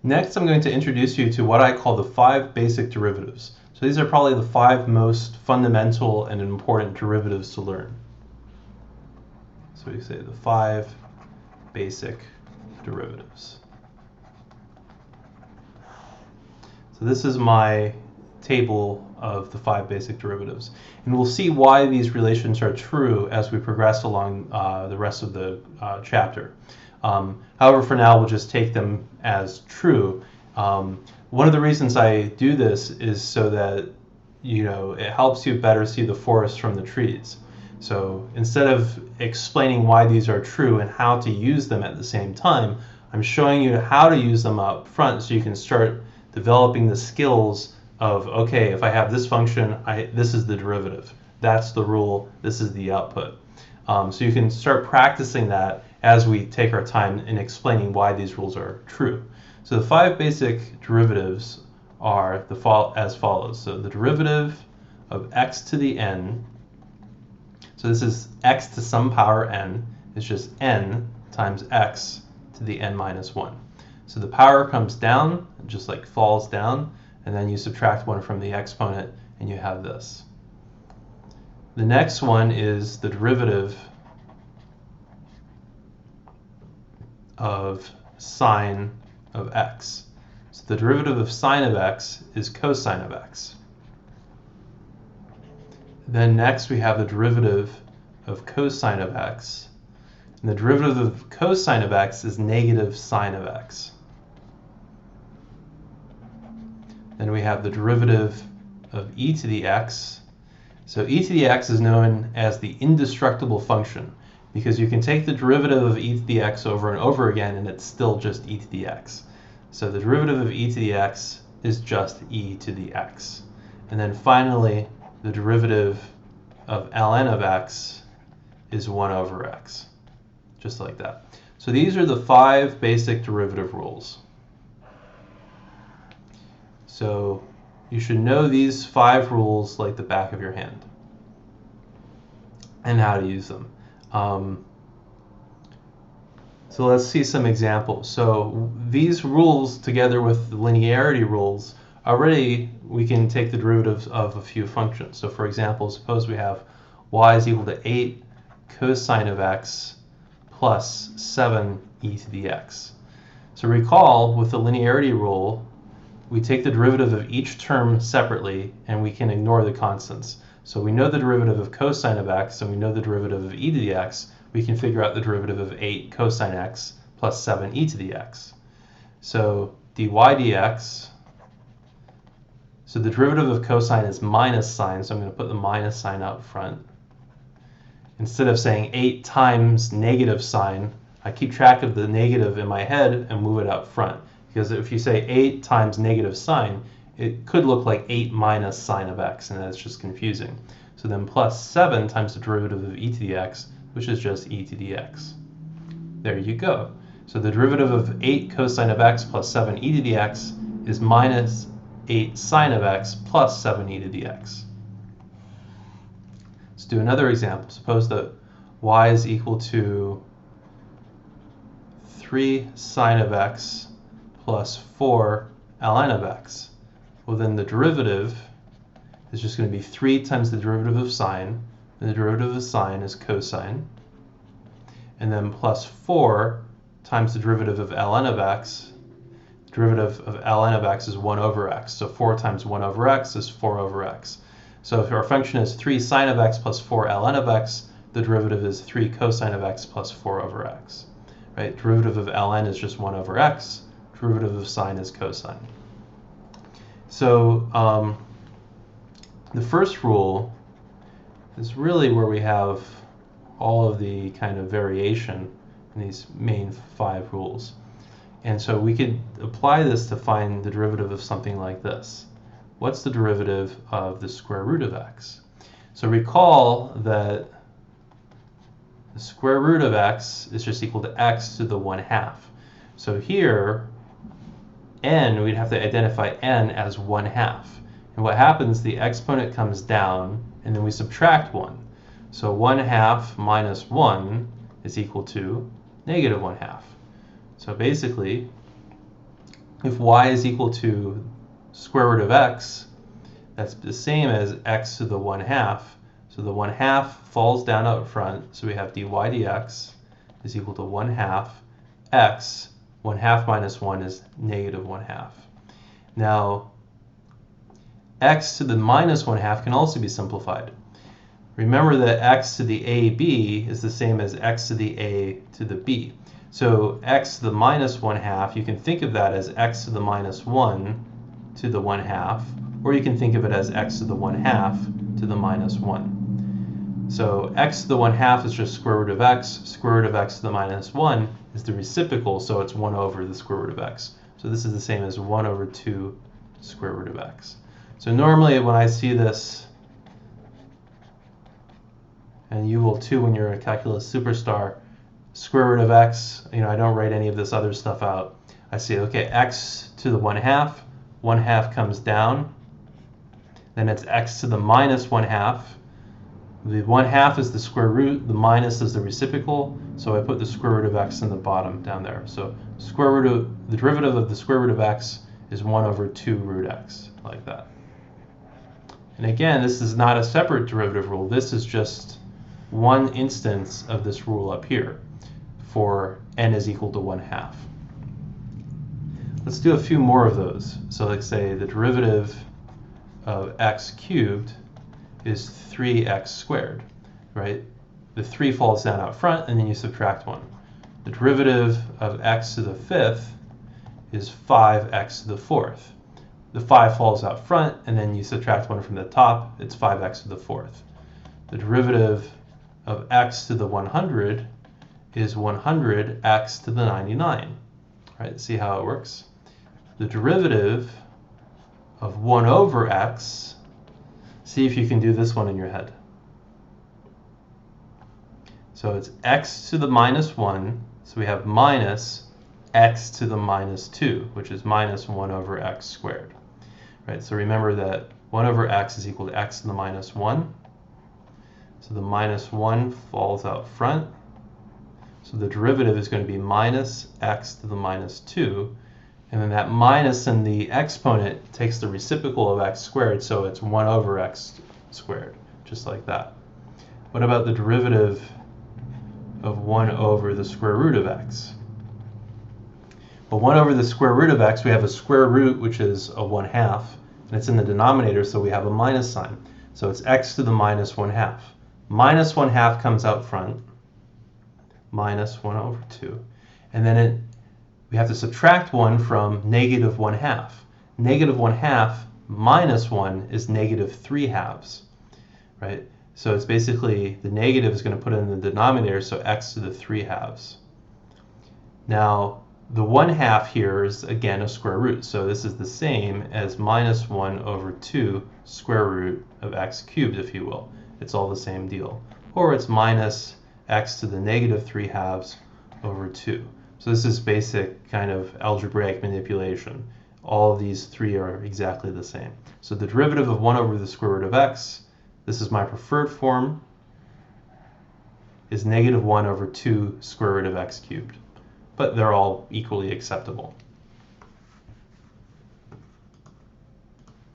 Next, I'm going to introduce you to what I call the 5 basic derivatives. So these are probably the 5 most fundamental and important derivatives to learn. So we say the 5 basic derivatives. So this is my table of the 5 basic derivatives. And we'll see why these relations are true as we progress along the rest of the chapter. However, for now, we'll just take them as true. One of the reasons I do this is so that it helps you better see the forest from the trees. So instead of explaining why these are true and how to use them at the same time, I'm showing you how to use them up front so you can start developing the skills of, okay, if I have this function, this is the derivative. That's the rule. This is the output. So you can start practicing that as we take our time in explaining why these rules are true. So the 5 basic derivatives are as follows. So the derivative of x to the n, so this is x to some power n, it's just n times x to the n minus 1. So the power comes down, just like falls down, and then you subtract 1 from the exponent, and you have this. The next one is the derivative of sine of x. So the derivative of sine of x is cosine of x. Then next we have the derivative of cosine of x. And the derivative of cosine of x is negative sine of x. Then we have the derivative of e to the x. So e to the x is known as the indestructible function because you can take the derivative of e to the x over and over again and it's still just e to the x. So the derivative of e to the x is just e to the x. And then finally, the derivative of ln of x is 1 over x, just like that. So these are the 5 basic derivative rules. So you should know these 5 rules like the back of your hand and how to use them. So let's see some examples. So these rules together with the linearity rules, already we can take the derivatives of a few functions. So for example, suppose we have y is equal to 8 cosine of x plus 7 e to the x. So recall, with the linearity rule, we take the derivative of each term separately and we can ignore the constants. So we know the derivative of cosine of x and we know the derivative of e to the x. We can figure out the derivative of 8 cosine x plus 7 e to the x. So dy dx, so the derivative of cosine is minus sine, so I'm going to put the minus sign out front. Instead of saying 8 times negative sine, I keep track of the negative in my head and move it out front. Because if you say 8 times negative sine, it could look like 8 minus sine of x, and that's just confusing. So then plus 7 times the derivative of e to the x, which is just e to the x. There you go. So the derivative of 8 cosine of x plus 7 e to the x is minus 8 sine of x plus 7 e to the x. Let's do another example. Suppose that y is equal to 3 sine of x plus 4 ln of x. Well, then the derivative is just going to be 3 times the derivative of sine, and the derivative of sine is cosine, and then plus 4 times the derivative of ln of x. The derivative of ln of x is 1 over x, so 4 times 1 over x is 4 over x. So if our function is 3 sine of x plus 4 ln of x, the derivative is 3 cosine of x plus 4 over x. Right? Derivative of ln is just 1 over x. Derivative of sine is cosine. So the first rule is really where we have all of the kind of variation in these main 5 rules. And so we could apply this to find the derivative of something like this. What's the derivative of the square root of x? So recall that the square root of x is just equal to x to the 1/2. So here, n, we'd have to identify n as 1/2. And what happens, the exponent comes down, and then we subtract 1. So 1/2 minus 1 is equal to negative 1/2. So basically, if y is equal to square root of x, that's the same as x to the 1/2. So the 1/2 falls down up front, so we have dy dx is equal to 1/2 x. 1/2 minus 1 is negative 1/2. Now, x to the minus 1/2 can also be simplified. Remember that x to the ab is the same as x to the a to the b. So x to the minus 1/2, you can think of that as x to the minus 1 to the 1/2, or you can think of it as x to the 1/2 to the minus 1. So x to the 1/2 is just square root of x. Square root of x to the minus 1 is the reciprocal, so it's 1 over the square root of x. So this is the same as 1 over 2 square root of x. So normally when I see this, and you will too when you're a calculus superstar, square root of x, I don't write any of this other stuff out. I say, okay, x to the 1/2, 1/2 comes down, then it's x to the minus 1/2. The 1/2 is the square root, the minus is the reciprocal, so I put the square root of x in the bottom down there. So the derivative of the square root of x is 1 over 2 root x, like that. And again, this is not a separate derivative rule. This is just one instance of this rule up here for n is equal to 1/2. Let's do a few more of those. So let's say the derivative of x cubed is 3x squared, right? The 3 falls down out front, and then you subtract 1. The derivative of x to the 5th is 5x to the 4th. The 5 falls out front, and then you subtract 1 from the top, it's 5x to the 4th. The derivative of x to the 100 is 100x to the 99. Right? See how it works? The derivative of 1 over x, see if you can do this one in your head. So it's x to the minus 1, so we have minus x to the minus 2, which is minus 1 over x squared. Right? So remember that 1 over x is equal to x to the minus 1. So the minus 1 falls out front. So the derivative is going to be minus x to the minus 2. And then that minus in the exponent takes the reciprocal of x squared, so it's 1 over x squared, just like that. What about the derivative of 1 over the square root of x? Well, 1 over the square root of x, we have a square root, which is a 1/2, and it's in the denominator, so we have a minus sign. So it's x to the minus 1/2. Minus 1/2 comes out front, minus 1 over 2. And then we have to subtract 1 from negative 1/2. Negative 1/2 minus 1 is negative 3/2, right? So it's basically the negative is going to put it in the denominator, so x to the 3/2. Now, the 1/2 here is, again, a square root. So this is the same as minus 1 over 2 square root of x cubed, if you will. It's all the same deal. Or it's minus x to the negative 3/2 over 2. So this is basic kind of algebraic manipulation. All of these three are exactly the same. So the derivative of 1 over the square root of x, this is my preferred form, is negative 1 over 2 square root of x cubed. But they're all equally acceptable.